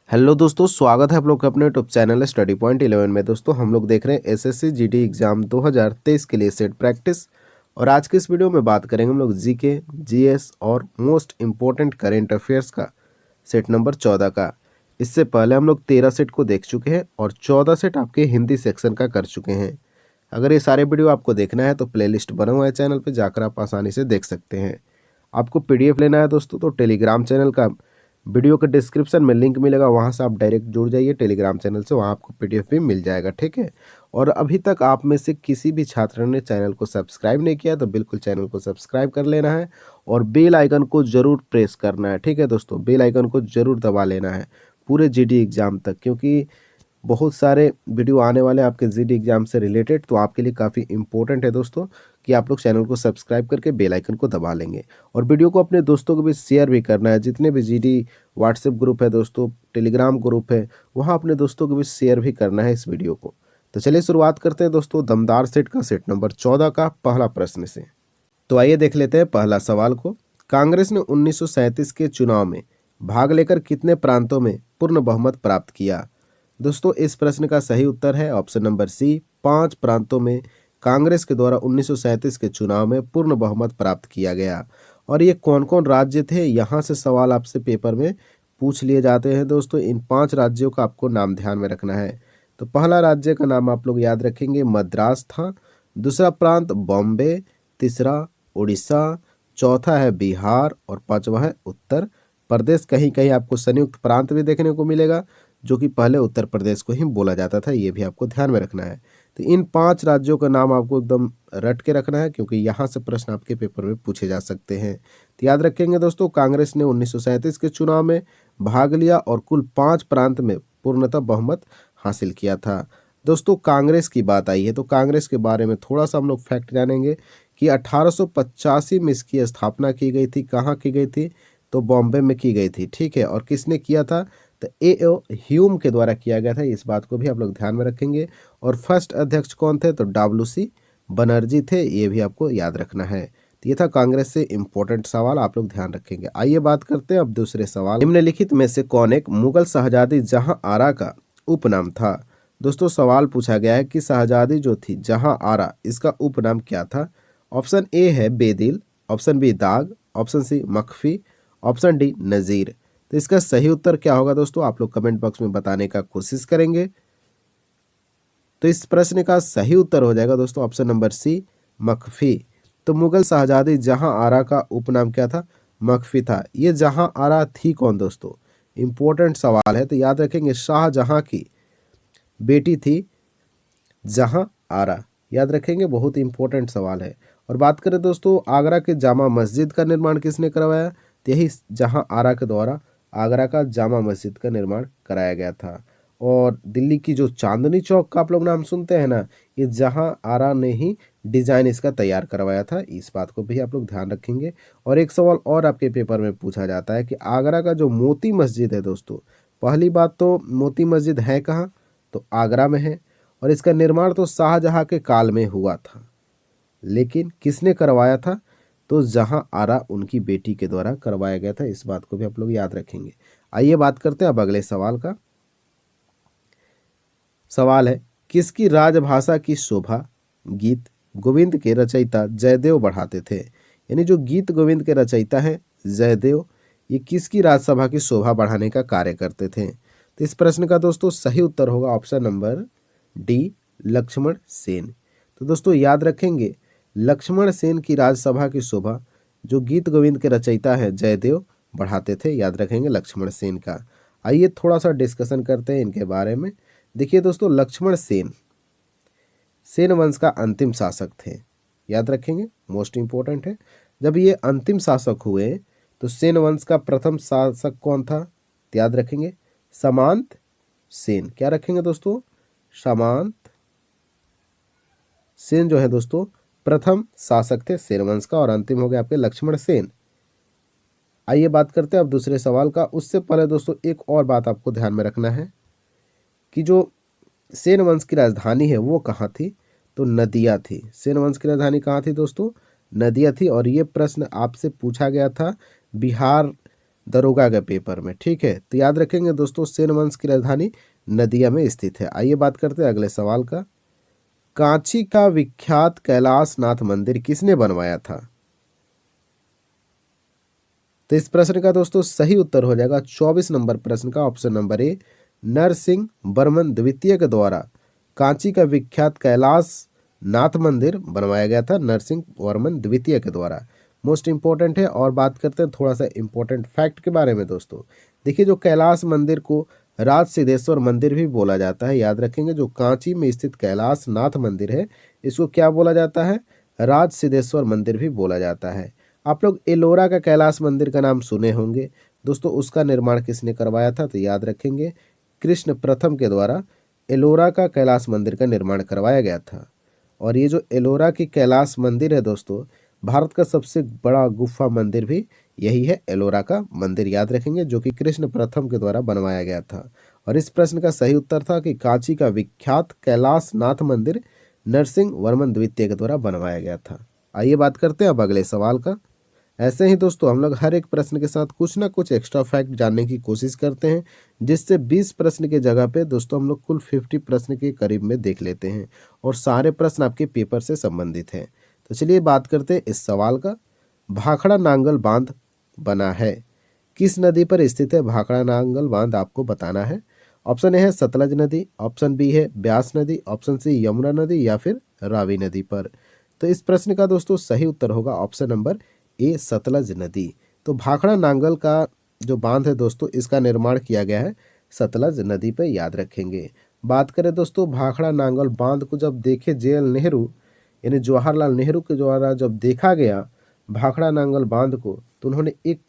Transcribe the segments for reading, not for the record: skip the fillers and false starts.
Hello दोस्तों, स्वागत है आप लोग का अपने यूट्यूब चैनल स्टडी पॉइंट 11 में। दोस्तों हम लोग देख रहे हैं एसएससी जीडी एग्जाम 2023 के लिए सेट प्रैक्टिस। और आज के इस वीडियो में बात करेंगे हम लोग जीके, जीएस और मोस्ट इम्पोर्टेंट करेंट अफेयर्स का सेट नंबर 14 का। इससे पहले हम लोग 13 सेट को देख चुके हैं और 14 सेट आपके हिंदी सेक्शन का कर चुके हैं। अगर ये सारे वीडियो आपको देखना है तो प्लेलिस्ट बना हुआ है चैनल पर, जाकर आप आसानी से देख सकते हैं। आपको पीडीएफ लेना है दोस्तों तो टेलीग्राम चैनल का वीडियो के डिस्क्रिप्शन में लिंक मिलेगा, वहां से आप डायरेक्ट जुड़ जाइए टेलीग्राम चैनल से, वहां आपको पीडीएफ भी मिल जाएगा। ठीक है। और अभी तक आप में से किसी भी छात्र ने चैनल को सब्सक्राइब नहीं किया तो बिल्कुल चैनल को सब्सक्राइब कर लेना है और बेल आइकन को जरूर प्रेस करना है। ठीक है दोस्तों, बेल आइकन को जरूर दबा लेना है पूरे जीडी एग्जाम तक, क्योंकि बहुत सारे वीडियो आने वाले हैं आपके जीडी एग्जाम से रिलेटेड। तो आपके लिए काफ़ी इंपॉर्टेंट है दोस्तों कि आप लोग चैनल को सब्सक्राइब करके बेल आइकन को दबा लेंगे और वीडियो को अपने दोस्तों को भी शेयर भी करना है। जितने भी जीडी व्हाट्सएप ग्रुप है दोस्तों, टेलीग्राम ग्रुप है, वहाँ अपने दोस्तों को भी शेयर भी करना है इस वीडियो को। तो चलिए शुरुआत करते हैं दोस्तों दमदार सेट का, सेट नंबर 14 का पहला प्रश्न से। तो आइए देख लेते हैं पहला सवाल को। कांग्रेस ने 1937 के चुनाव में भाग लेकर कितने प्रांतों में पूर्ण बहुमत प्राप्त किया? दोस्तों इस प्रश्न का सही उत्तर है ऑप्शन नंबर सी, 5 प्रांतों में कांग्रेस के द्वारा 1937 के चुनाव में पूर्ण बहुमत प्राप्त किया गया। और ये कौन कौन राज्य थे, यहाँ से सवाल आपसे पेपर में पूछ लिए जाते हैं दोस्तों। इन 5 राज्यों का आपको नाम ध्यान में रखना है। तो पहला राज्य का नाम आप लोग याद रखेंगे मद्रास था, दूसरा प्रांत बॉम्बे, तीसरा उड़ीसा, चौथा है बिहार और पांचवा है उत्तर प्रदेश। कहीं कहीं आपको संयुक्त प्रांत भी देखने को मिलेगा, जो कि पहले उत्तर प्रदेश को ही बोला जाता था, ये भी आपको ध्यान में रखना है। तो इन 5 राज्यों का नाम आपको एकदम रट के रखना है, क्योंकि यहाँ से प्रश्न आपके पेपर में पूछे जा सकते हैं। तो याद रखेंगे दोस्तों, कांग्रेस ने 1937 के चुनाव में भाग लिया और कुल 5 प्रांत में पूर्णतः बहुमत हासिल किया था। दोस्तों कांग्रेस की बात आई है तो कांग्रेस के बारे में थोड़ा सा हम लोग फैक्ट जानेंगे कि 1885 में इसकी स्थापना की गई थी। कहाँ की गई थी? तो बॉम्बे में की गई थी। ठीक है। और किसने किया था? तो ए ह्यूम के द्वारा किया गया था। इस बात को भी आप लोग ध्यान में रखेंगे। और फर्स्ट अध्यक्ष कौन थे? तो डब्ल्यू.सी. बनर्जी थे। ये भी आपको याद रखना है। तो ये था कांग्रेस से इंपॉर्टेंट सवाल, आप लोग ध्यान रखेंगे। आइए बात करते हैं अब दूसरे सवाल। निम्नलिखित में से कौन एक मुगल शहजादी जहां आरा का उपनाम था? दोस्तों सवाल पूछा गया है कि शहजादी जो थी जहां आरा, इसका उपनाम क्या था? ऑप्शन ए है बेदिल, ऑप्शन बी दाग, ऑप्शन सी मखफी, ऑप्शन डी नज़ीर। तो इसका सही उत्तर क्या होगा दोस्तों, आप लोग कमेंट बॉक्स में बताने का कोशिश करेंगे। तो इस प्रश्न का सही उत्तर हो जाएगा दोस्तों ऑप्शन नंबर सी, मखफी। तो मुगल शहजादी जहां आरा का उपनाम क्या था? मखफी था। ये जहां आरा थी कौन दोस्तों? इंपॉर्टेंट सवाल है, तो याद रखेंगे शाहजहां की बेटी थी जहां आरा। याद रखेंगे, बहुत इंपॉर्टेंट सवाल है। और बात करें दोस्तों आगरा के जामा मस्जिद का निर्माण किसने करवाया? तो यही जहां आरा के द्वारा आगरा का जामा मस्जिद का निर्माण कराया गया था। और दिल्ली की जो चांदनी चौक का आप लोग नाम सुनते हैं ना, ये जहां आरा ने ही डिजाइन इसका तैयार करवाया था। इस बात को भी आप लोग ध्यान रखेंगे। और एक सवाल और आपके पेपर में पूछा जाता है कि आगरा का जो मोती मस्जिद है दोस्तों, पहली बात तो मोती मस्जिद है कहाँ? तो आगरा में है। और इसका निर्माण तो शाहजहां के काल में हुआ था, लेकिन किसने करवाया था? तो जहां आरा उनकी बेटी के द्वारा करवाया गया था। इस बात को भी आप लोग याद रखेंगे। आइए बात करते हैं अब अगले सवाल का। सवाल है किसकी राजभाषा की शोभा गीत गोविंद के रचयिता जयदेव बढ़ाते थे? यानी जो गीत गोविंद के रचयिता हैं जयदेव, ये किसकी राजसभा की शोभा बढ़ाने का कार्य करते थे? तो इस प्रश्न का दोस्तों सही उत्तर होगा option number D, Lakshman Sen. तो दोस्तों याद रखेंगे, लक्ष्मण सेन की राजसभा की शोभा जो गीत गोविंद के रचयिता है जयदेव बढ़ाते थे। याद रखेंगे लक्ष्मण सेन का। आइए थोड़ा सा डिस्कशन करते हैं इनके बारे में। देखिए दोस्तों, लक्ष्मण सेन सेन वंश का अंतिम शासक थे। याद रखेंगे, मोस्ट इंपॉर्टेंट है। जब ये अंतिम शासक हुए तो सेन वंश का प्रथम शासक कौन था? तो याद रखेंगे सामंत सेन। क्या रखेंगे दोस्तों? सामंत सेन जो है दोस्तों प्रथम शासक थे सेन वंश का, और अंतिम हो गए आपके लक्ष्मण सेन। आइए बात करते हैं अब दूसरे सवाल का। उससे पहले दोस्तों एक और बात आपको ध्यान में रखना है कि जो सेन वंश की राजधानी है वो कहाँ थी? तो नदिया थी। सेन वंश की राजधानी कहाँ थी दोस्तों? नदिया थी। और ये प्रश्न आपसे पूछा गया था बिहार दरोगा के पेपर में, ठीक है। तो याद रखेंगे दोस्तों, सेन वंश की राजधानी नदिया में स्थित है। आइए बात करते हैं अगले सवाल का। कांची का विख्यात कैलाश नाथ मंदिर किसने बनवाया था? तो इस प्रश्न का दोस्तों सही उत्तर हो जाएगा 24 नंबर प्रश्न का option number A, Narasimha Varman द्वितीय के द्वारा कांची का विख्यात कैलाश नाथ मंदिर बनवाया गया था, नरसिंह वर्मन द्वितीय के द्वारा। मोस्ट इंपॉर्टेंट है। और बात करते हैं थोड़ा सा इंपॉर्टेंट फैक्ट के बारे में दोस्तों। देखिए, जो कैलाश मंदिर को राज सिद्धेश्वर मंदिर भी बोला जाता है। याद रखेंगे, जो कांची में स्थित कैलाश नाथ मंदिर है, इसको क्या बोला जाता है? राज सिद्धेश्वर मंदिर भी बोला जाता है। आप लोग एलोरा का कैलाश मंदिर का नाम सुने होंगे दोस्तों, उसका निर्माण किसने करवाया था? तो याद रखेंगे, कृष्ण प्रथम के द्वारा एलोरा का कैलाश मंदिर का निर्माण करवाया गया था। और ये जो एलोरा की कैलाश मंदिर है दोस्तों, भारत का सबसे बड़ा गुफा मंदिर भी यही है, एलोरा का मंदिर। याद रखेंगे, जो कि कृष्ण प्रथम के द्वारा बनवाया गया था। और इस प्रश्न का सही उत्तर था कि कांची का विख्यात कैलाश नाथ मंदिर नरसिंह वर्मन द्वितीय के द्वारा बनवाया गया था। आइए बात करते हैं अब अगले सवाल का। ऐसे ही दोस्तों हम लोग हर एक प्रश्न के साथ कुछ ना कुछ एक्स्ट्रा फैक्ट जानने की कोशिश करते हैं, जिससे 20 प्रश्न के जगह पे दोस्तों हम लोग कुल 50 प्रश्न के करीब में देख लेते हैं, और सारे प्रश्न आपके पेपर से संबंधित हैं। तो चलिए बात करते हैं इस सवाल का। भाखड़ा नांगल बांध बना है, किस नदी पर स्थित है भाखड़ा नांगल बांध? आपको बताना है। ऑप्शन ए है सतलज नदी, ऑप्शन बी है ब्यास नदी, ऑप्शन सी यमुना नदी, या फिर रावी नदी पर। तो इस प्रश्न का दोस्तों सही उत्तर होगा ऑप्शन नंबर ए, सतलज नदी। तो भाखड़ा नांगल का जो बांध है दोस्तों, इसका निर्माण किया गया है सतलज नदी पे, याद रखेंगे। बात करें दोस्तों भाखड़ा नांगल बांध को जब देखे जेएल नेहरू यानी जवाहरलाल नेहरू के द्वारा जब देखा गया भाखड़ा नांगल बांध को, तो उन्होंने एक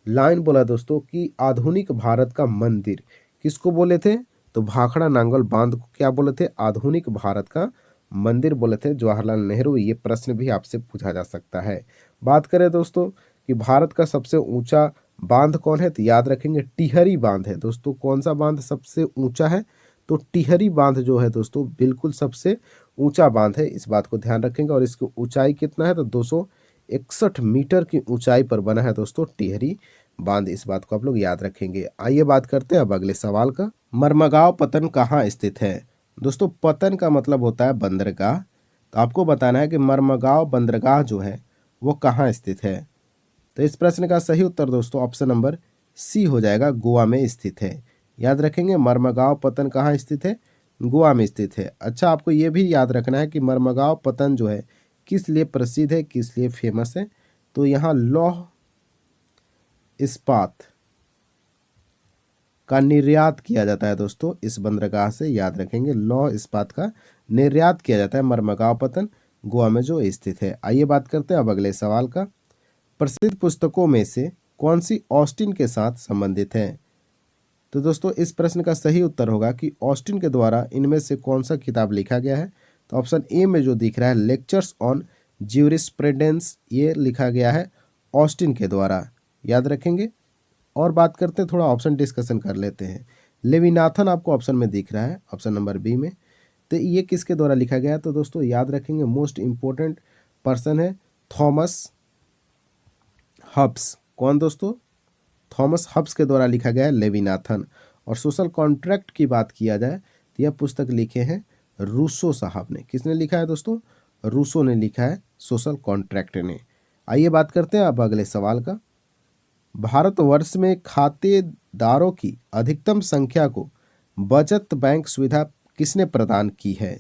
लाइन बोला दोस्तों कि आधुनिक भारत का मंदिर। किसको बोले थे? तो भाखड़ा नांगल बांध को क्या बोले थे? आधुनिक भारत का मंदिर बोले थे जवाहरलाल नेहरू। ये प्रश्न भी आपसे पूछा जा सकता है। बात करें दोस्तों कि भारत का सबसे ऊंचा बांध कौन है, तो याद रखेंगे टिहरी बांध है दोस्तों। कौन सा बांध सबसे ऊंचा है? तो टिहरी बांध जो है दोस्तों, बिल्कुल सबसे ऊंचा बांध है, इस बात को ध्यान रखेंगे। और इसकी ऊंचाई कितना है? तो 261 मीटर की ऊंचाई पर बना है दोस्तों टिहरी बांध, इस बात को आप लोग याद रखेंगे। आइए बात करते हैं अब अगले सवाल का। मरमगांव पतन कहाँ स्थित है? दोस्तों पतन का मतलब होता है बंदरगाह, तो आपको बताना है कि मरमगांव बंदरगाह जो है वो कहाँ स्थित है। तो इस प्रश्न का सही उत्तर दोस्तों ऑप्शन नंबर सी हो जाएगा, गोवा में स्थित है। याद रखेंगे, मरमगांव पतन कहाँ स्थित है? गोवा में स्थित है। अच्छा, आपको ये भी याद रखना है कि मरमगांव पतन जो है किस लिए प्रसिद्ध है, किस लिए फेमस है? तो यहाँ लौह इस्पात का निर्यात किया जाता है दोस्तों इस बंदरगाह से। याद रखेंगे, लौह इस्पात का निर्यात किया जाता है मरमगांव पतन गोवा में जो स्थित है। आइए बात करते हैं अब अगले सवाल का। प्रसिद्ध पुस्तकों में से कौन सी ऑस्टिन के साथ संबंधित है? तो दोस्तों इस प्रश्न का सही उत्तर होगा कि ऑस्टिन के द्वारा इनमें से कौन सा किताब लिखा गया है? तो ऑप्शन ए में जो दिख रहा है लेक्चर्स ऑन ज्यूरिस्प्रूडेंस, ये लिखा गया है ऑस्टिन के द्वारा। याद रखेंगे। और बात करते हैं, थोड़ा ऑप्शन डिस्कशन कर लेते हैं। लेविनाथन आपको ऑप्शन में दिख रहा है, ऑप्शन नंबर बी में। तो ये किसके द्वारा लिखा गया है? तो दोस्तों याद रखेंगे, मोस्ट इंपॉर्टेंट पर्सन है थॉमस हब्स। कौन दोस्तों? थॉमस हब्स के द्वारा लिखा गया है लेविनाथन। और सोशल कॉन्ट्रैक्ट की बात किया जाए तो यह पुस्तक लिखे हैं रूसो साहब ने। किसने लिखा है दोस्तों? रूसो ने लिखा है सोशल कॉन्ट्रैक्ट ने। आइए बात करते हैं अब अगले सवाल का। भारतवर्ष में खातेदारों की अधिकतम संख्या को बचत बैंक सुविधा किसने प्रदान की है?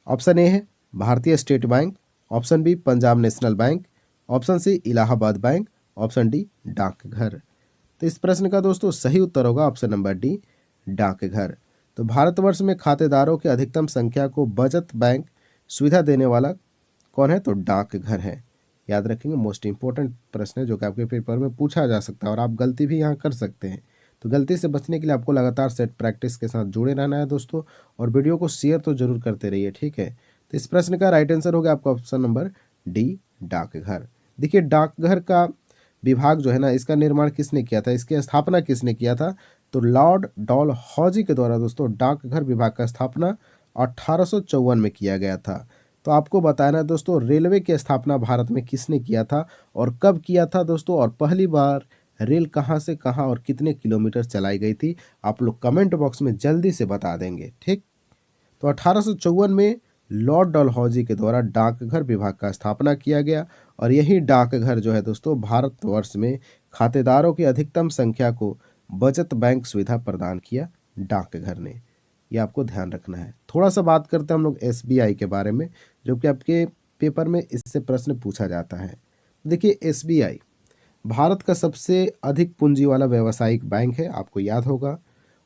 ऑप्शन ए है Bharatiya state bank, option B Punjab national bank, option C Allahabad bank, option D डाकघर। तो इस प्रश्न का दोस्तों सही उत्तर होगा ऑप्शन नंबर डी, डाकघर। तो भारतवर्ष में खातेदारों की अधिकतम संख्या को बचत बैंक सुविधा देने वाला कौन है? तो डाकघर है। याद रखेंगे, मोस्ट इंपॉर्टेंट प्रश्न है जो कि आपके पेपर में पूछा जा सकता है, और आप गलती भी यहाँ कर सकते हैं। तो गलती से बचने के लिए आपको लगातार सेट प्रैक्टिस के साथ जुड़े रहना है दोस्तों, और वीडियो को शेयर तो जरूर करते रहिए, ठीक है। तो इस प्रश्न का राइट आंसर होगा आपका ऑप्शन नंबर डी, डाकघर। देखिए, डाकघर का विभाग जो है ना, इसका निर्माण किसने किया था, इसकी स्थापना किसने किया था? तो लॉर्ड डलहौजी के द्वारा दोस्तों डाकघर विभाग का स्थापना 1854 में किया गया था। तो आपको बताना है दोस्तों रेलवे की स्थापना भारत में किसने किया था और कब किया था दोस्तों, और पहली बार रेल कहाँ से कहाँ और कितने किलोमीटर चलाई गई थी, आप लोग कमेंट बॉक्स में जल्दी से बता देंगे। ठीक, तो 1854 में लॉर्ड डलहौजी के द्वारा डाकघर विभाग का स्थापना किया गया और यही डाकघर जो है दोस्तों भारतवर्ष में खातेदारों की अधिकतम संख्या को बचत बैंक सुविधा प्रदान किया डाकघर ने। ये आपको ध्यान रखना है। थोड़ा सा बात करते हैं हम लोग एसबीआई के बारे में, जो कि आपके पेपर में इससे प्रश्न पूछा जाता है। देखिए एसबीआई भारत का सबसे अधिक पूंजी वाला व्यावसायिक बैंक है, आपको याद होगा।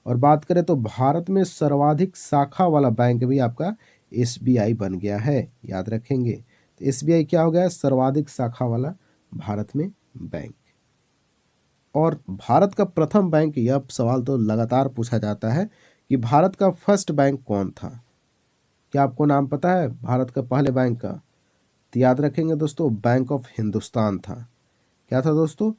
और बात करें तो भारत में सर्वाधिक शाखा वाला बैंक भी आपका एसबीआई बन गया है, याद रखेंगे। तो एसबीआई क्या हो गया, सर्वाधिक शाखा वाला भारत में बैंक। और भारत का प्रथम बैंक, यह सवाल तो लगातार पूछा जाता है कि भारत का फर्स्ट बैंक कौन था। क्या आपको नाम पता है भारत का पहले बैंक का? तो याद रखेंगे दोस्तों, बैंक ऑफ हिंदुस्तान था। क्या था दोस्तों?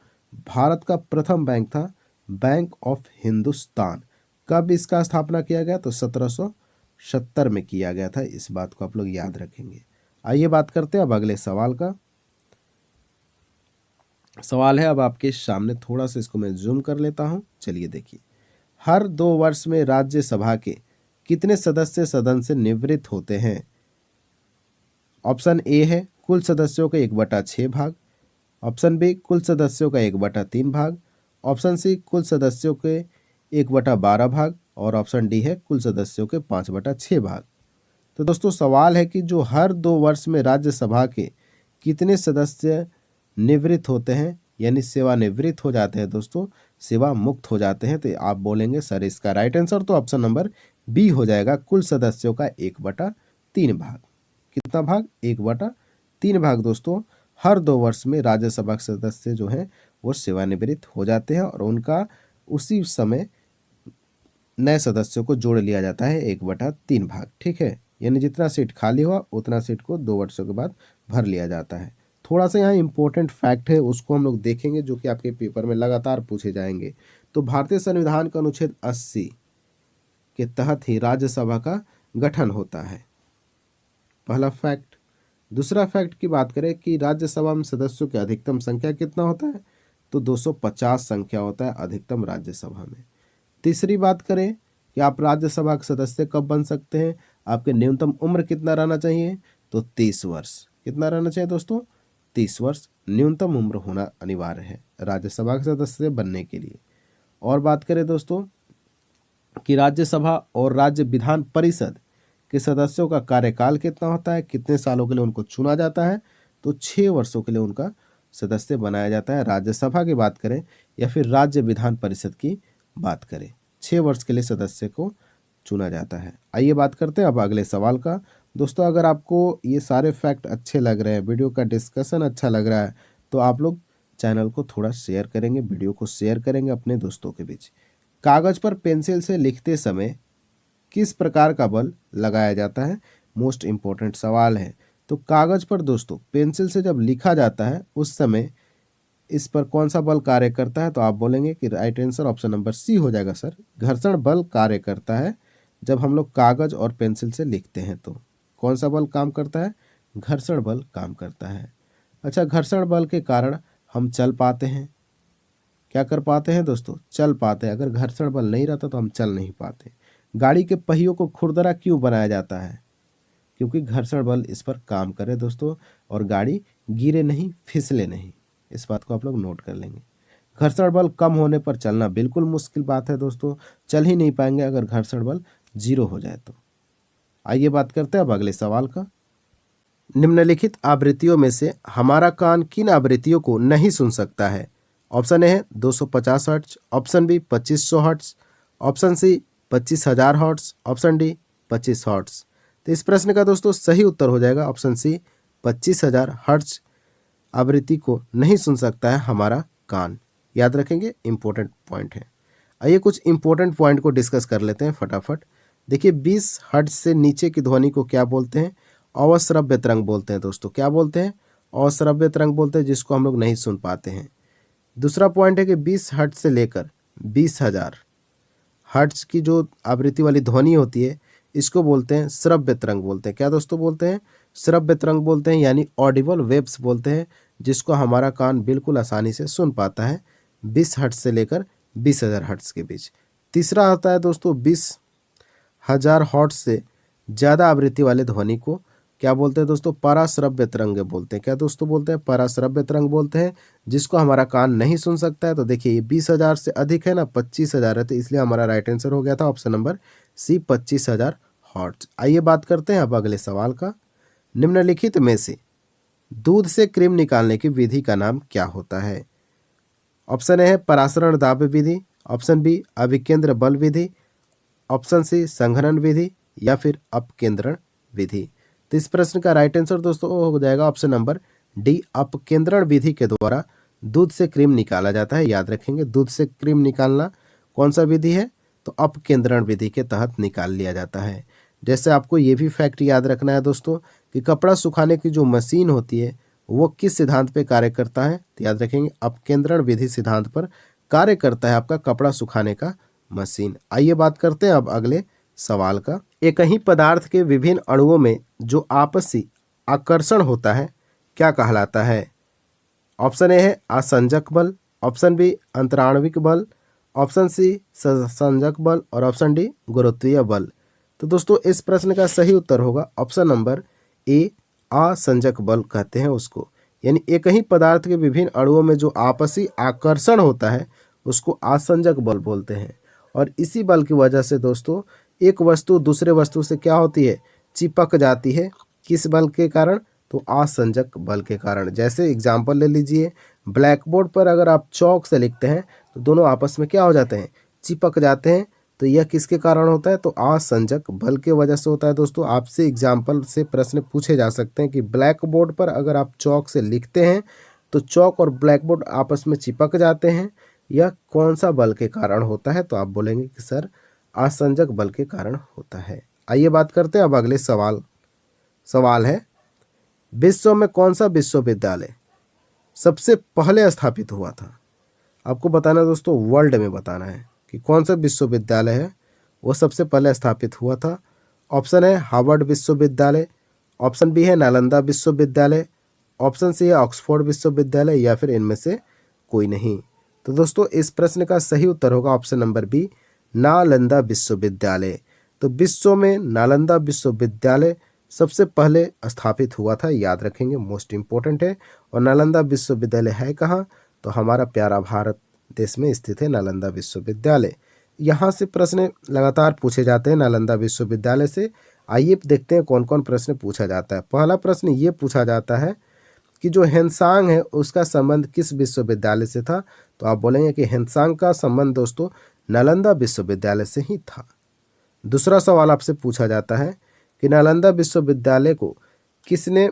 भारत का प्रथम बैंक था बैंक ऑफ हिंदुस्तान। कब इसका स्थापना किया गया? तो 1770 में किया गया था। इस बात को आप लोग याद रखेंगे। आइए बात करते हैं अब अगले सवाल का। सवाल है अब आपके सामने, थोड़ा सा इसको मैं जूम कर लेता हूं। चलिए देखिए, हर 2 वर्ष में राज्यसभा के कितने सदस्य सदन से निवृत्त होते हैं? ऑप्शन ए है कुल सदस्यों के 1/6 भाग, ऑप्शन बी कुल सदस्यों का 1/3 भाग, ऑप्शन सी कुल सदस्यों के 1/12 भाग और ऑप्शन डी है कुल सदस्यों के 5/6 भाग। तो दोस्तों सवाल है कि जो हर 2 वर्ष में राज्यसभा के कितने सदस्य निवृत्त होते हैं, यानी सेवानिवृत्त हो जाते हैं दोस्तों, सेवा मुक्त हो जाते हैं। तो आप बोलेंगे सर इसका राइट आंसर तो ऑप्शन नंबर बी हो जाएगा, कुल सदस्यों का 1/3 भाग। कितना भाग? 1/3 भाग दोस्तों। हर 2 वर्ष में राज्यसभा के सदस्य जो हैं वो सेवानिवृत्त हो जाते हैं और उनका उसी समय नए सदस्यों को जोड़ लिया जाता है 1/3 भाग। ठीक है, यानी जितना सीट खाली हुआ उतना सीट को 2 वर्षों के बाद भर लिया जाता है। थोड़ा सा यहाँ इंपॉर्टेंट फैक्ट है, उसको हम लोग देखेंगे, जो कि आपके पेपर में लगातार पूछे जाएंगे। तो भारतीय संविधान का अनुच्छेद 80 के तहत ही राज्यसभा का गठन होता है, पहला फैक्ट। दूसरा फैक्ट की बात करें कि राज्यसभा में सदस्यों की अधिकतम संख्या कितना होता है, तो 250 संख्या होता है अधिकतम राज्यसभा में। तीसरी बात करें कि आप राज्यसभा के सदस्य कब बन सकते हैं, आपके न्यूनतम उम्र कितना रहना चाहिए, तो 30 वर्ष। कितना रहना चाहिए दोस्तों? 30 वर्ष न्यूनतम उम्र होना अनिवार्य है राज्यसभा के सदस्य बनने के लिए। और बात करें दोस्तों कि राज्यसभा और राज्य विधान परिषद के सदस्यों का कार्यकाल कितना होता है, कितने सालों के लिए उनको चुना जाता है, तो 6 वर्षों के लिए उनका सदस्य बनाया जाता है। राज्यसभा की बात करें या फिर राज्य विधान परिषद की बात करें, 6 वर्ष के लिए सदस्य को चुना जाता है। आइए बात करते हैं अब अगले सवाल का। दोस्तों अगर आपको ये सारे फैक्ट अच्छे लग रहे हैं, वीडियो का डिस्कशन अच्छा लग रहा है, तो आप लोग चैनल को थोड़ा शेयर करेंगे, वीडियो को शेयर करेंगे अपने दोस्तों के बीच। कागज पर पेंसिल से लिखते समय किस प्रकार का बल लगाया जाता है? मोस्ट इंपॉर्टेंट सवाल है। तो कागज पर दोस्तों पेंसिल से जब लिखा जाता है उस समय इस पर कौन सा बल कार्य करता है, तो आप बोलेंगे कि right answer option number C हो जाएगा सर, घर्षण बल कार्य करता है। जब हम लोग कागज और पेंसिल से लिखते हैं तो कौन सा बल काम करता है? घर्षण बल काम करता है। अच्छा, घर्षण बल के कारण हम चल पाते हैं, क्या कर पाते हैं दोस्तों? चल पाते हैं। अगर घर्षण बल नहीं रहता तो हम चल नहीं पाते। गाड़ी के पहियों को खुरदरा क्यों बनाया जाता है? क्योंकि घर्षण बल इस पर काम करे दोस्तों और गाड़ी गिरे नहीं, फिसले नहीं। इस बात को आप लोग नोट कर लेंगे। घर्षण बल कम होने पर चलना बिल्कुल मुश्किल बात है दोस्तों, चल ही नहीं पाएंगे अगर घर्षण बल 0 हो जाए तो। आइए बात करते हैं अब अगले सवाल का। निम्नलिखित आवृत्तियों में से हमारा कान किन आवृत्तियों को नहीं सुन सकता है? ऑप्शन ए है 250 hertz, option B 2500 hertz, option C 25,000 hertz, option D 25 hertz. तो इस प्रश्न का दोस्तों सही उत्तर हो जाएगा ऑप्शन सी, 25,000 हर्ट्ज आवृत्ति को नहीं सुन सकता है हमारा कान। याद रखेंगे, इंपॉर्टेंट पॉइंट है। आइए कुछ इंपॉर्टेंट पॉइंट को डिस्कस कर लेते हैं फटाफट। देखिए 20 हर्ट्ज से नीचे की ध्वनि को क्या बोलते हैं? अवश्रव्य तरंग बोलते हैं दोस्तों। क्या बोलते हैं? अवश्रव्य तरंग बोलते हैं, जिसको हम लोग नहीं सुन पाते हैं। दूसरा पॉइंट है कि 20 हर्ट्ज से लेकर 20,000 हर्ट्ज की जो आवृत्ति वाली ध्वनि होती है इसको बोलते हैं श्रव्य तरंग बोलते हैं। क्या दोस्तों बोलते हैं? श्रव्य तरंग बोलते हैं यानी ऑडिबल वेव्स बोलते हैं, जिसको हमारा कान बिल्कुल आसानी से सुन पाता है 20 हर्ट्ज से लेकर 20,000 हर्ट्ज के बीच। तीसरा आता है दोस्तों 20,000 हर्ट्ज से ज़्यादा आवृत्ति वाले ध्वनि को क्या बोलते हैं दोस्तों? पराश्रव्य तरंग बोलते हैं। क्या दोस्तों बोलते हैं? पराश्रव्य तरंग बोलते हैं, जिसको हमारा कान नहीं सुन सकता है। तो देखिए ये 20,000 से अधिक है ना, 25,000 है, तो इसलिए हमारा राइट आंसर हो गया था ऑप्शन नंबर सी 25,000 हर्ट्ज। आइए बात करते हैं अब अगले सवाल का। निम्नलिखित में से दूध से क्रीम निकालने की विधि का नाम क्या होता है? ऑप्शन ए है परासरण दाब विधि, ऑप्शन बी अभिकेंद्र बल विधि, ऑप्शन सी संघनन विधि या फिर अपकेंद्रण विधि। तो इस प्रश्न का राइट आंसर दोस्तों हो जाएगा ऑप्शन नंबर डी, अपकेंद्रण विधि के द्वारा दूध से क्रीम निकाला जाता है। याद रखेंगे, दूध से क्रीम निकालना कौन सा विधि है? तो अपकेंद्रण विधि के तहत निकाल लिया जाता है। जैसे आपको ये भी फैक्ट याद रखना है दोस्तों कि कपड़ा सुखाने की जो मशीन होती है वो किस सिद्धांत पे कार्य करता है? तो याद रखेंगे अपकेंद्रण विधि सिद्धांत पर कार्य करता है आपका कपड़ा सुखाने का मशीन। आइए बात करते हैं अब अगले सवाल का। एक ही पदार्थ के विभिन्न अणुओं में जो आपसी आकर्षण होता है क्या कहलाता है? ऑप्शन ए है आसंजक बल, ऑप्शन बी अंतराणविक बल, ऑप्शन सी संसंजक बल और ऑप्शन डी गुरुत्वीय बल। तो दोस्तों इस प्रश्न का सही उत्तर होगा ऑप्शन नंबर ए, आसंजक बल कहते हैं उसको। यानी एक ही पदार्थ के विभिन्न अणुओं में जो आपसी आकर्षण होता है उसको आसंजक बल बोलते हैं। और इसी बल की वजह से दोस्तों एक वस्तु दूसरे वस्तु से क्या होती है? चिपक जाती है। किस बल के कारण? तो आसंजक बल के कारण। जैसे एग्जाम्पल ले लीजिए, ब्लैक बोर्ड पर अगर आप चौक से लिखते हैं तो दोनों आपस में क्या हो जाते हैं? चिपक जाते हैं। तो यह किसके कारण होता है? तो आसंजक बल के वजह से होता है। दोस्तों आपसे एग्जाम्पल से प्रश्न पूछे जा सकते हैं कि ब्लैक बोर्ड पर अगर आप चौक से लिखते हैं तो चौक और ब्लैक बोर्ड आपस में चिपक जाते हैं, यह कौन सा बल के कारण होता है? तो आप बोलेंगे कि सर आसंजक बल के कारण होता है। आइए बात करते हैं अब अगले सवाल है विश्व में कौन सा विश्वविद्यालय सबसे पहले स्थापित हुआ था? आपको बताना है दोस्तों, वर्ल्ड में बताना है कि कौन सा विश्वविद्यालय है वो सबसे पहले स्थापित हुआ था। ऑप्शन है हार्वर्ड विश्वविद्यालय, ऑप्शन बी है नालंदा विश्वविद्यालय, ऑप्शन सी है ऑक्सफोर्ड विश्वविद्यालय या फिर इनमें से कोई नहीं। तो दोस्तों इस प्रश्न का सही उत्तर होगा ऑप्शन नंबर बी, नालंदा विश्वविद्यालय। तो विश्व में नालंदा विश्वविद्यालय सबसे पहले स्थापित हुआ था। याद रखेंगे, मोस्ट इंपॉर्टेंट है। और नालंदा विश्वविद्यालय है कहाँ? तो हमारा प्यारा भारत देश में स्थित है नालंदा विश्वविद्यालय। यहाँ से प्रश्न लगातार पूछे जाते हैं नालंदा विश्वविद्यालय से। आइए देखते हैं कौन कौन प्रश्न पूछा जाता है। पहला प्रश्न ये पूछा जाता है कि जो हेनसांग है उसका संबंध किस विश्वविद्यालय से था? तो आप बोलेंगे कि हेनसांग का संबंध दोस्तों नालंदा विश्वविद्यालय से ही था। दूसरा सवाल आपसे पूछा जाता है कि नालंदा विश्वविद्यालय को किसने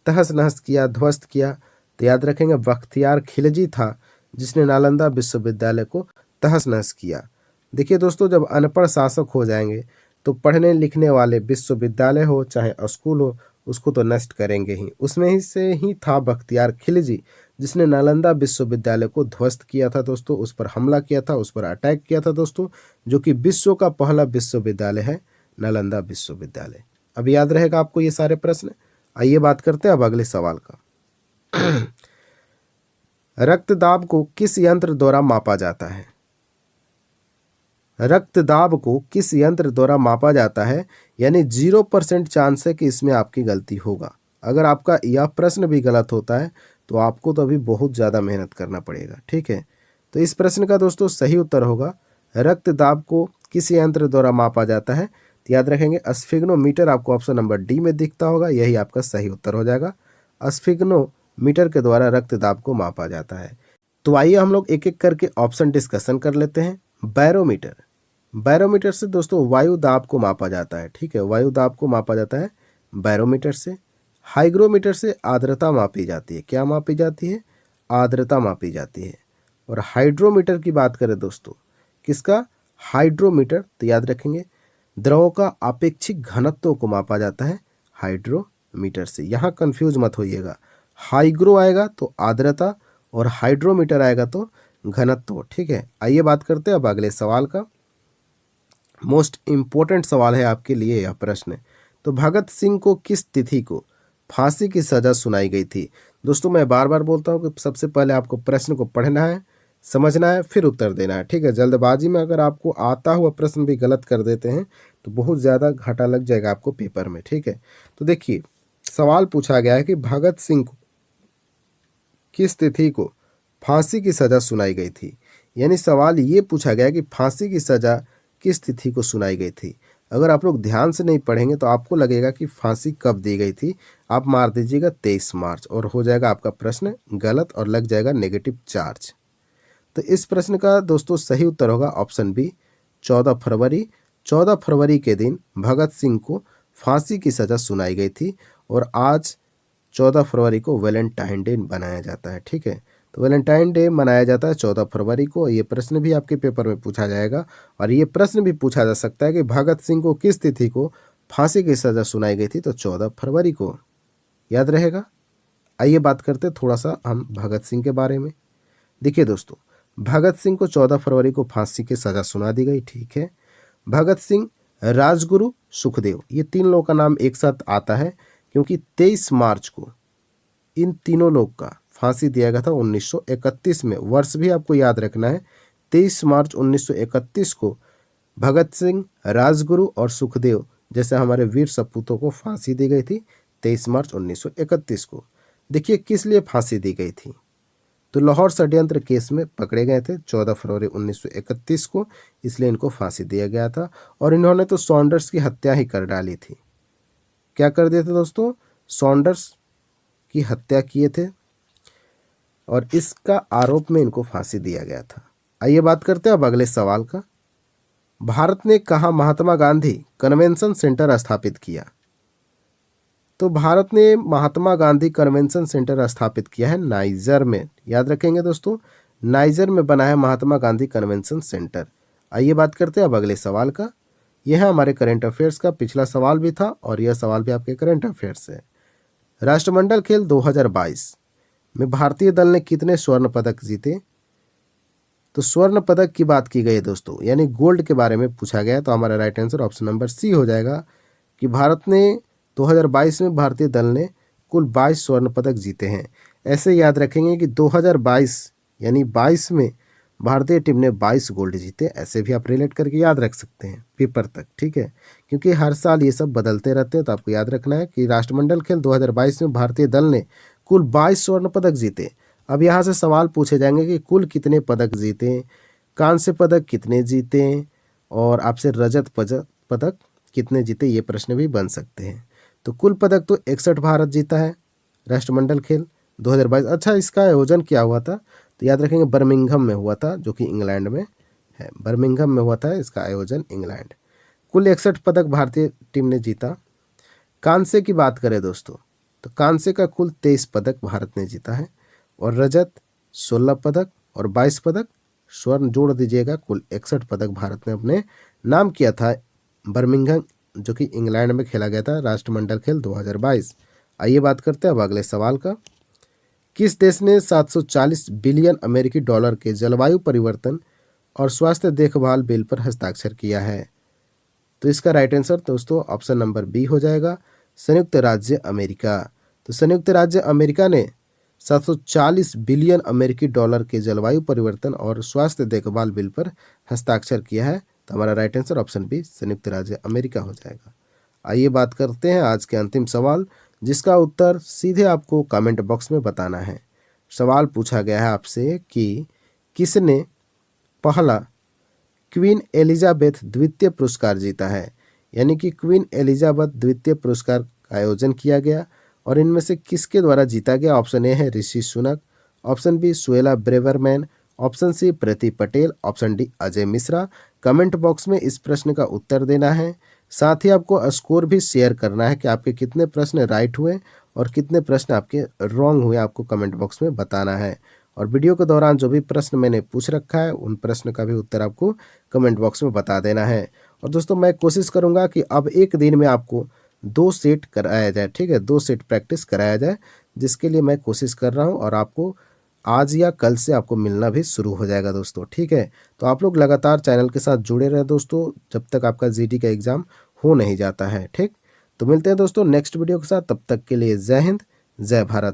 तहस नहस किया, ध्वस्त किया? तो याद रखेंगे बख्तियार खिलजी था जिसने नालंदा विश्वविद्यालय को तहस नहस किया। देखिए दोस्तों, जब अनपढ़ शासक हो जाएंगे तो पढ़ने लिखने वाले विश्वविद्यालय हो चाहे स्कूल हो उसको तो नष्ट करेंगे ही। उसमें ही से ही था बख्तियार खिलजी जिसने नालंदा विश्वविद्यालय को ध्वस्त किया था दोस्तों, उस पर हमला किया था, उस पर अटैक किया था दोस्तों, जो कि विश्व का पहला विश्वविद्यालय है नालंदा विश्वविद्यालय। अब याद रहेगा आपको ये सारे प्रश्न। आइए बात करते हैं अब अगले सवाल का। रक्तदाब को किस यंत्र द्वारा मापा जाता है? रक्तदाब को किस यंत्र द्वारा मापा जाता है? यानी 0% चांस है कि इसमें आपकी गलती होगा। अगर आपका यह प्रश्न भी गलत होता है तो आपको तो अभी बहुत ज़्यादा मेहनत करना पड़ेगा, ठीक है। तो इस प्रश्न का दोस्तों सही उत्तर होगा रक्तदाब को किस यंत्र द्वारा मापा जाता है? तो याद रखेंगे स्फिग्नोमीटर आपको ऑप्शन नंबर डी में दिखता होगा, यही आपका सही उत्तर हो जाएगा। स्फिग्नोमीटर के द्वारा रक्तदाब को मापा जाता है। तो आइए हम लोग एक एक करके ऑप्शन डिस्कशन कर लेते हैं। बैरोमीटर, बैरोमीटर से दोस्तों वायु दाब को मापा जाता है, ठीक है, वायु दाब को मापा जाता है बैरोमीटर से। हाइग्रोमीटर से आर्द्रता मापी जाती है। क्या मापी जाती है? आर्द्रता मापी जाती है। और हाइड्रोमीटर की बात करें दोस्तों, किसका? हाइड्रोमीटर। तो याद रखेंगे द्रव का अपेक्षिक घनत्व को मापा जाता है हाइड्रोमीटर से। यहाँ कंफ्यूज मत होइएगा, हाइग्रो आएगा तो आर्द्रता और हाइड्रोमीटर आएगा तो घनत्व, ठीक है। आइए बात करते हैं अब अगले सवाल का। मोस्ट इम्पोर्टेंट सवाल है आपके लिए यह प्रश्न। तो भगत सिंह को किस तिथि को फांसी की सजा सुनाई गई थी। दोस्तों मैं बार बार बोलता हूँ कि सबसे पहले आपको प्रश्न को पढ़ना है, समझना है, फिर उत्तर देना है, ठीक है। जल्दबाजी में अगर आपको आता हुआ प्रश्न भी गलत कर देते हैं तो बहुत ज़्यादा घाटा लग जाएगा आपको पेपर में, ठीक है। तो देखिए सवाल पूछा गया है कि भगत सिंह को किस तिथि को फांसी की सजा सुनाई गई थी। यानी सवाल ये पूछा गया कि फांसी की सजा किस तिथि को सुनाई गई थी। अगर आप लोग ध्यान से नहीं पढ़ेंगे तो आपको लगेगा कि फांसी कब दी गई थी। आप मार दीजिएगा 23 मार्च और हो जाएगा आपका प्रश्न गलत और लग जाएगा नेगेटिव चार्ज। तो इस प्रश्न का दोस्तों सही उत्तर होगा ऑप्शन बी 14 फरवरी। 14 फरवरी के दिन भगत सिंह को फांसी की सजा सुनाई गई थी और आज 14 फरवरी को वैलेंटाइन डे बनाया जाता है, ठीक है। तो वैलेंटाइन डे मनाया जाता है 14 फरवरी को। ये प्रश्न भी आपके पेपर में पूछा जाएगा और ये प्रश्न भी पूछा जा सकता है कि भगत सिंह को किस तिथि को फांसी की सजा सुनाई गई थी, तो 14 फरवरी को। याद रहेगा। आइए बात करते थोड़ा सा हम भगत सिंह के बारे में। देखिए दोस्तों, भगत सिंह को 14 फरवरी को फांसी की सजा सुना दी गई, ठीक है। भगत सिंह, राजगुरु, सुखदेव, ये तीन लोगों का नाम एक साथ आता है क्योंकि 23 मार्च को इन तीनों लोग का फांसी दिया गया था 1931 में। वर्ष भी आपको याद रखना है, 23 मार्च 1931 को भगत सिंह, राजगुरु और सुखदेव जैसे हमारे वीर सपूतों को फांसी दी गई थी 23 मार्च 1931 को। देखिए किस लिए फांसी दी गई थी, तो लाहौर षड्यंत्र केस में पकड़े गए थे 14 फरवरी 1931 को, इसलिए इनको फांसी दिया गया था। और इन्होंने तो सॉन्डर्स की हत्या ही कर डाली थी। क्या कर दिए थे दोस्तों, सॉन्डर्स की हत्या किए थे और इसका आरोप में इनको फांसी दिया गया था। आइए बात करते हैं अब अगले सवाल का। भारत ने कहाँ महात्मा गांधी कन्वेंशन सेंटर स्थापित किया, तो भारत ने महात्मा गांधी कन्वेंशन सेंटर स्थापित किया है नाइजर में। याद रखेंगे दोस्तों, नाइजर में बना है महात्मा गांधी कन्वेंशन सेंटर। आइए बात करते हैं अब अगले सवाल का। यह है हमारे करंट अफेयर्स का, पिछला सवाल भी था और यह सवाल भी आपके करंट अफेयर्स से। राष्ट्रमंडल खेल 2022 में भारतीय दल ने कितने स्वर्ण पदक जीते, तो स्वर्ण पदक की बात की गई है दोस्तों, यानी गोल्ड के बारे में पूछा गया। तो हमारा right answer option number C हो जाएगा कि भारत ने 2022 में भारतीय दल ने कुल 22 स्वर्ण पदक जीते हैं। ऐसे याद रखेंगे कि 2022 यानी 22 में भारतीय टीम ने 22 गोल्ड जीते। ऐसे भी आप रिलेट करके याद रख सकते हैं पेपर तक, ठीक है, क्योंकि हर साल ये सब बदलते रहते हैं। तो आपको याद रखना है कि राष्ट्रमंडल खेल 2022 में भारतीय दल ने कुल 22 स्वर्ण पदक जीते। अब यहाँ से सवाल पूछे जाएंगे कि कुल कितने पदक जीते, कांस्य पदक कितने जीते और आपसे रजत पदक कितने जीते, ये प्रश्न भी बन सकते हैं। तो कुल पदक तो 61 भारत जीता है राष्ट्रमंडल खेल 2022। अच्छा, इसका आयोजन क्या हुआ था, तो याद रखेंगे बर्मिंघम में हुआ था, जो कि इंग्लैंड में है। बर्मिंघम में हुआ था इसका आयोजन, इंग्लैंड। कुल 61 पदक भारतीय टीम ने जीता। कांस्य की बात करें दोस्तों, तो कांस्य का कुल 23 पदक भारत ने जीता है और रजत 16 पदक और 22 पदक स्वर्ण जोड़ दीजिएगा, कुल 61 पदक भारत ने अपने नाम किया था बर्मिंघम, जो कि इंग्लैंड में खेला गया था राष्ट्रमंडल खेल 2022। आइए बात करते हैं अब अगले सवाल का। किस देश ने 740 बिलियन अमेरिकी डॉलर के जलवायु परिवर्तन और स्वास्थ्य देखभाल बिल पर हस्ताक्षर किया है, तो इसका राइट आंसर दोस्तों ऑप्शन नंबर बी हो जाएगा, संयुक्त राज्य अमेरिका। तो संयुक्त राज्य अमेरिका ने 740 बिलियन अमेरिकी डॉलर के जलवायु परिवर्तन और स्वास्थ्य देखभाल बिल पर हस्ताक्षर किया है। तो हमारा राइट आंसर ऑप्शन बी संयुक्त राज्य अमेरिका हो जाएगा। आइए बात करते हैं आज के अंतिम सवाल, जिसका उत्तर सीधे आपको कमेंट बॉक्स में बताना है। सवाल पूछा गया है आपसे कि किसने पहला क्वीन एलिजाबेथ द्वितीय पुरस्कार जीता है, यानी कि क्वीन एलिजाबेथ द्वितीय पुरस्कार का आयोजन किया गया और इनमें से किसके द्वारा जीता गया। ऑप्शन ए है Rishi Sunak, option B Suella Braverman, option C Priti Patel, option D Ajay Mishra. Comment box में इस प्रश्न का उत्तर देना है, साथ ही आपको स्कोर भी शेयर करना है कि आपके कितने प्रश्न राइट हुए और कितने प्रश्न आपके रॉन्ग हुए, आपको कमेंट बॉक्स में बताना है। और वीडियो के दौरान जो भी प्रश्न मैंने पूछ रखा है उन प्रश्न का भी उत्तर आपको कमेंट बॉक्स में बता देना है। और दोस्तों मैं कोशिश करूँगा कि अब एक दिन में आपको 2 सेट कराया जाए, ठीक है, 2 सेट प्रैक्टिस कराया जाए, जिसके लिए मैं कोशिश कर रहा हूँ और आपको आज या कल से आपको मिलना भी शुरू हो जाएगा दोस्तों, ठीक है। तो आप लोग लगातार चैनल के साथ जुड़े रहें दोस्तों, जब तक आपका जीडी का एग्ज़ाम हो नहीं जाता है, ठीक। तो मिलते हैं दोस्तों नेक्स्ट वीडियो के साथ, तब तक के लिए जय हिंद, जय भारत।